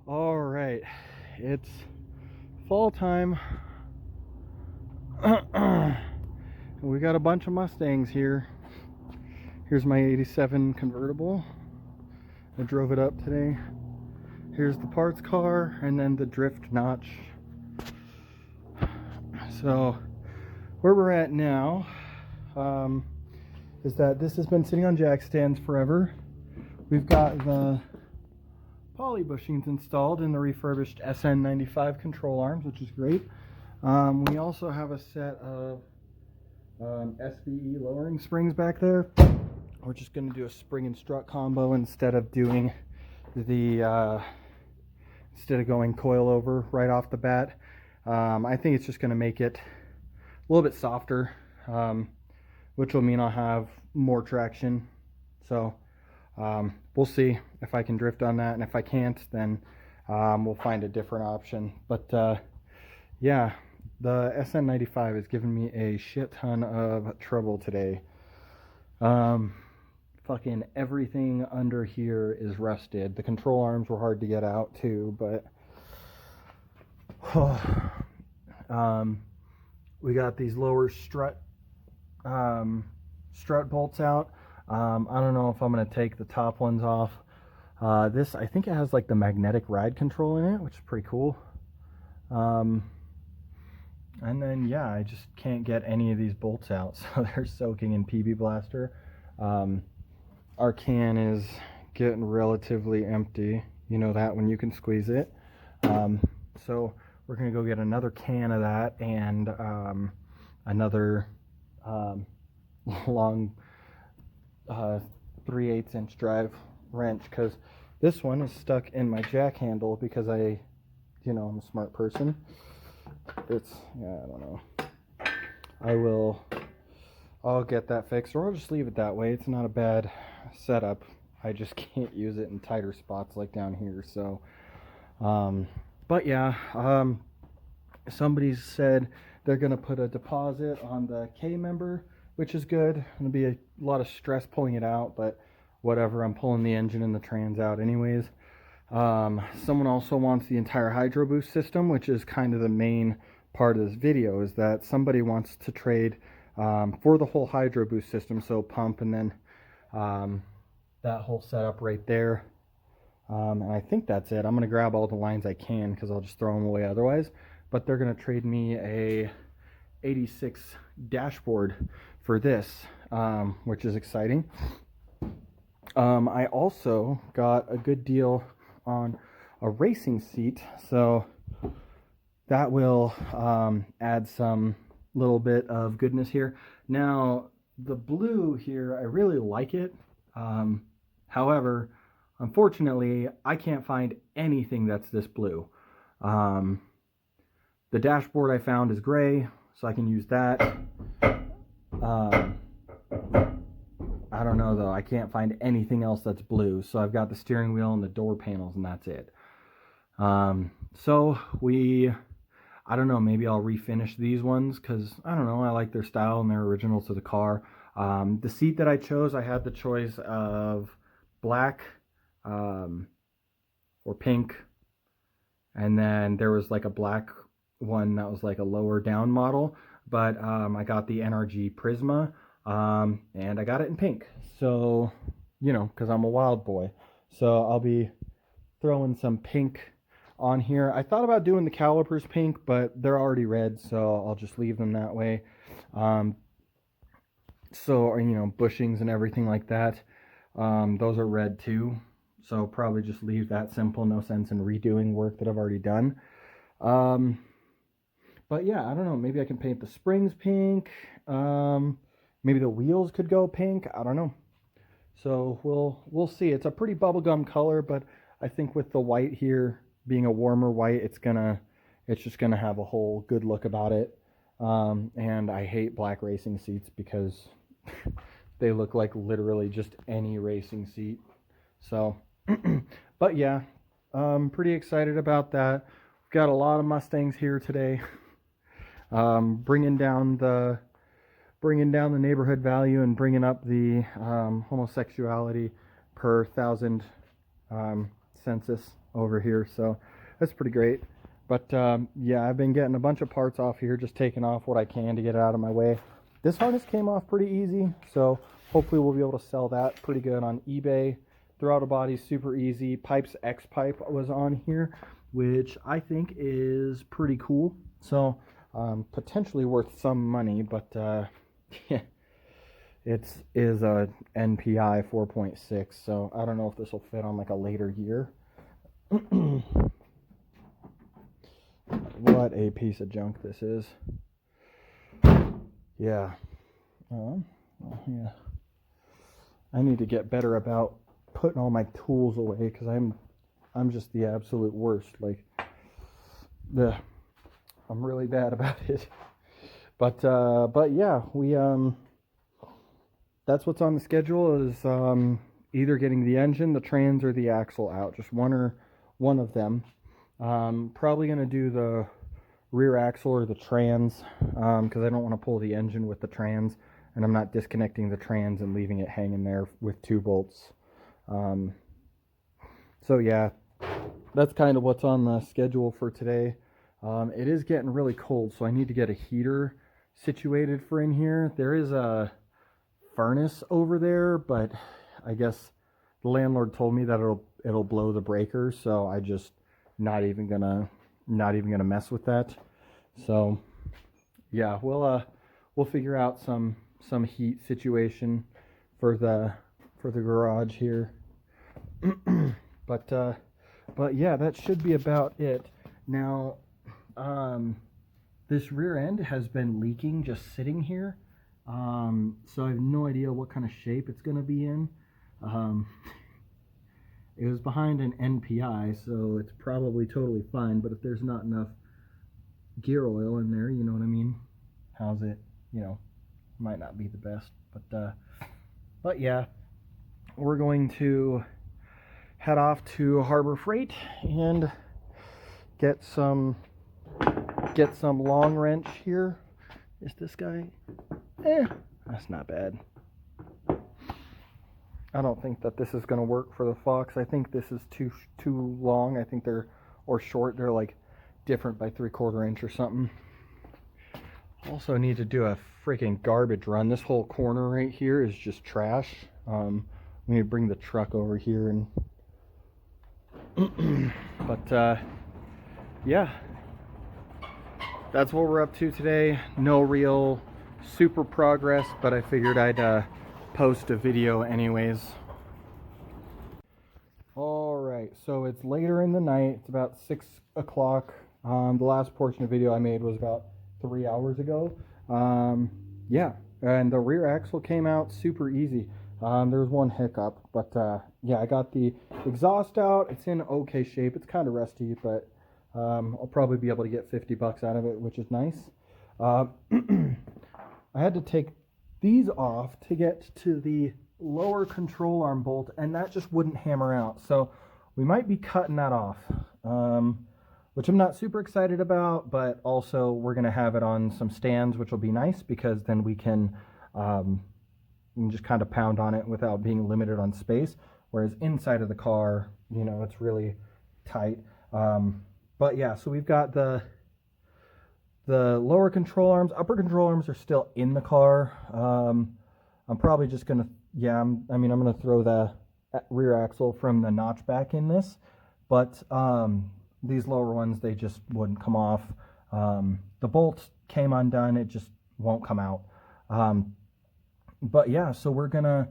All right, it's fall time. We got a bunch of Mustangs here. Here's my 87 convertible. I drove it up today. Here's the parts car and then the drift notch. So where we're at now is that this has been sitting on jack stands forever. We've got the poly bushings installed in the refurbished sn95 control arms, which is great. We also have a set of SVE lowering springs back there. We're just going to do a spring and strut combo instead of doing the instead of going coil over right off the bat. I think it's just going to make it a little bit softer, which will mean I'll have more traction. So we'll see if I can drift on that, and if I can't, then we'll find a different option. But yeah, the sn95 has given me a shit ton of trouble today. Fucking everything under here is rusted. The control arms were hard to get out too, but we got these lower strut bolts out. I don't know if I'm going to take the top ones off. This, I think it has like the magnetic ride control in it, which is pretty cool. And then yeah, I just can't get any of these bolts out, so they're soaking in PB Blaster. Our can is getting relatively empty. You know that when you can squeeze it. So we're gonna go get another can of that and another long 3/8 inch drive wrench, because this one is stuck in my jack handle because I'm a smart person. It's, yeah, I don't know. I'll get that fixed, or I'll just leave it that way. It's not a bad setup. I just can't use it in tighter spots like down here. So, but yeah, somebody said they're gonna put a deposit on the K member, which is good. Gonna be a lot of stress pulling it out, but whatever. I'm pulling the engine and the trans out anyways. Someone also wants the entire hydro boost system, which is kind of the main part of this video, is that somebody wants to trade for the whole hydro boost system, so pump and then that whole setup right there. And I think that's it. I'm going to grab all the lines I can because I'll just throw them away otherwise. But they're going to trade me a 86 dashboard for this, which is exciting. I also got a good deal on a racing seat, so that will add some little bit of goodness here. Now the blue here, I really like it. However, unfortunately, I can't find anything that's this blue. The dashboard I found is gray, so I can use that. I don't know though, I can't find anything else that's blue. So I've got the steering wheel and the door panels, and that's it. So I don't know, maybe I'll refinish these ones because I don't know, I like their style and they're original to the car. The seat that I chose, I had the choice of black or pink, and then there was like a black one that was like a lower down model, but I got the NRG Prisma, and I got it in pink, so because I'm a wild boy, so I'll be throwing some pink on here. I thought about doing the calipers pink, but they're already red, so I'll just leave them that way. So bushings and everything like that, those are red too, so probably just leave that simple. No sense in redoing work that I've already done. But yeah, I don't know, maybe I can paint the springs pink. Maybe the wheels could go pink, I don't know. So we'll see. It's a pretty bubblegum color, but I think with the white here being a warmer white, it's just gonna have a whole good look about it. And I hate black racing seats because they look like literally just any racing seat. So but yeah, I'm pretty excited about that. We've got a lot of Mustangs here today. Bringing down the neighborhood value and bringing up the homosexuality per 1,000 census over here, so that's pretty great. But yeah, I've been getting a bunch of parts off here, just taking off what I can to get it out of my way. This harness came off pretty easy, so hopefully we'll be able to sell that pretty good on eBay. Throttle body, super easy. Pipes X pipe was on here, which I think is pretty cool. So potentially worth some money, but yeah, it is a NPI 4.6, so I don't know if this will fit on like a later year. What a piece of junk this is. Yeah. Yeah. I need to get better about putting all my tools away, because I'm just the absolute worst. Like, I'm really bad about it. But yeah, we that's what's on the schedule, is either getting the engine, the trans, or the axle out. Just one of them. Probably gonna do the rear axle or the trans, because I don't want to pull the engine with the trans, and I'm not disconnecting the trans and leaving it hanging there with 2 bolts. So yeah, that's kind of what's on the schedule for today. It is getting really cold, so I need to get a heater situated for in here. There is a furnace over there, but I guess the landlord told me that it'll blow the breaker, so I just not even gonna mess with that. So yeah, we'll figure out some heat situation for the garage here. But yeah, that should be about it. Now this rear end has been leaking just sitting here, so I have no idea what kind of shape it's going to be in. It was behind an NPI, so it's probably totally fine, but if there's not enough gear oil in there, you know what I mean, how's it, might not be the best. But yeah, we're going to head off to Harbor Freight and get some long wrench here. Is this guy? That's not bad. I don't think that this is going to work for the Fox. I think this is too long. I think they're short. They're like different by 3/4 inch or something. Also need to do a freaking garbage run. This whole corner right here is just trash. We need to bring the truck over here and but yeah, that's what we're up to today. No real super progress, but I figured I'd post a video anyways. Alright, so it's later in the night. It's about 6 o'clock. The last portion of video I made was about 3 hours ago. Yeah, and the rear axle came out super easy. There was one hiccup, but yeah, I got the exhaust out. It's in okay shape. It's kind of rusty, but I'll probably be able to get $50 out of it, which is nice. I had to take these off to get to the lower control arm bolt, and that just wouldn't hammer out. So we might be cutting that off, which I'm not super excited about, but also we're going to have it on some stands, which will be nice, because then we can just kind of pound on it without being limited on space. Whereas inside of the car, it's really tight. But yeah, so we've got the lower control arms. Upper control arms are still in the car. I'm probably just gonna, I'm gonna throw the rear axle from the notch back in this, but these lower ones, they just wouldn't come off. The bolt came undone, it just won't come out. But yeah, so we're gonna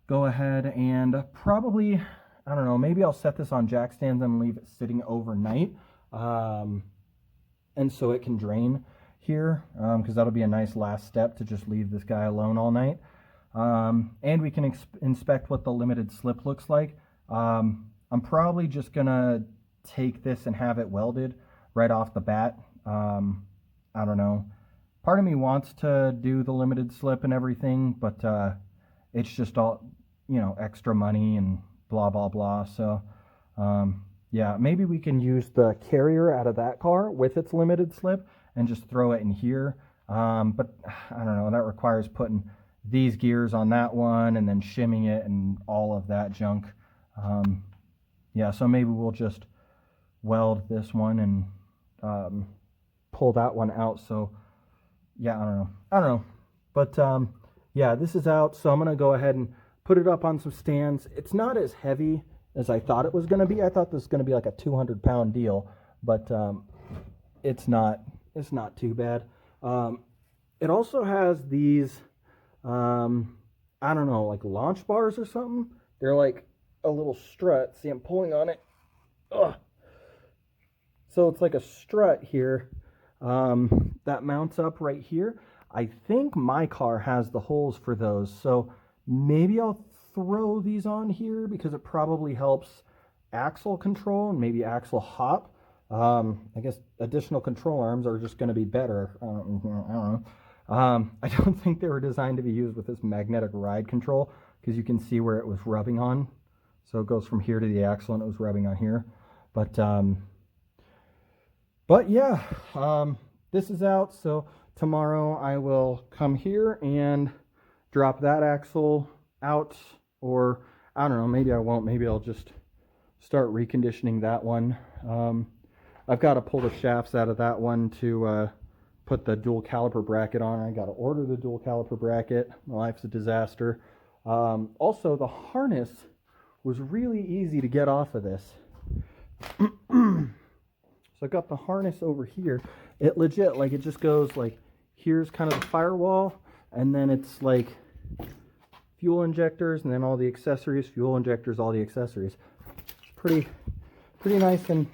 go ahead and probably, I don't know, maybe I'll set this on jack stands and leave it sitting overnight, and so it can drain here, because that'll be a nice last step, to just leave this guy alone all night. And we can inspect what the limited slip looks like. I'm probably just gonna take this and have it welded right off the bat. I don't know. Part of me wants to do the limited slip and everything, but it's just all, extra money and blah, blah, blah. So, yeah, maybe we can use the carrier out of that car with its limited slip and just throw it in here. But I don't know, that requires putting these gears on that one and then shimming it and all of that junk. yeah, so maybe we'll just weld this one and pull that one out. So yeah, I don't know, but yeah, this is out, so I'm gonna go ahead and put it up on some stands. It's not as heavy as I thought it was gonna be. I thought this was gonna be like a 200-pound deal, but it's not too bad. It also has these I don't know, like launch bars or something. They're like a little strut. See, I'm pulling on it. Ugh. So it's like a strut here that mounts up right here. I think my car has the holes for those, so maybe I'll throw these on here because it probably helps axle control and maybe axle hop. I guess additional control arms are just going to be better. I don't know. I don't think they were designed to be used with this magnetic ride control, because you can see where it was rubbing on. So it goes from here to the axle and it was rubbing on here. But yeah, this is out. So tomorrow I will come here and drop that axle out, or I don't know, maybe I won't. Maybe I'll just start reconditioning that one. I've got to pull the shafts out of that one to put the dual caliper bracket on. I got to order the dual caliper bracket. My life's a disaster. Also, the harness was really easy to get off of this. So I got the harness over here. It legit, like, it just goes like, here's kind of the firewall, and then it's like fuel injectors, and then all the accessories, fuel injectors, all the accessories. Pretty nice and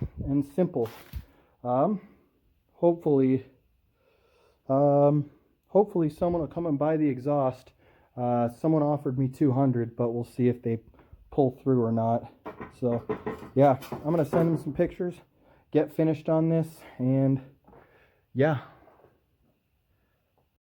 simple. Hopefully someone will come and buy the exhaust. Someone offered me $200, but we'll see if they pull through or not. So yeah, I'm gonna send them some pictures, get finished on this, and yeah,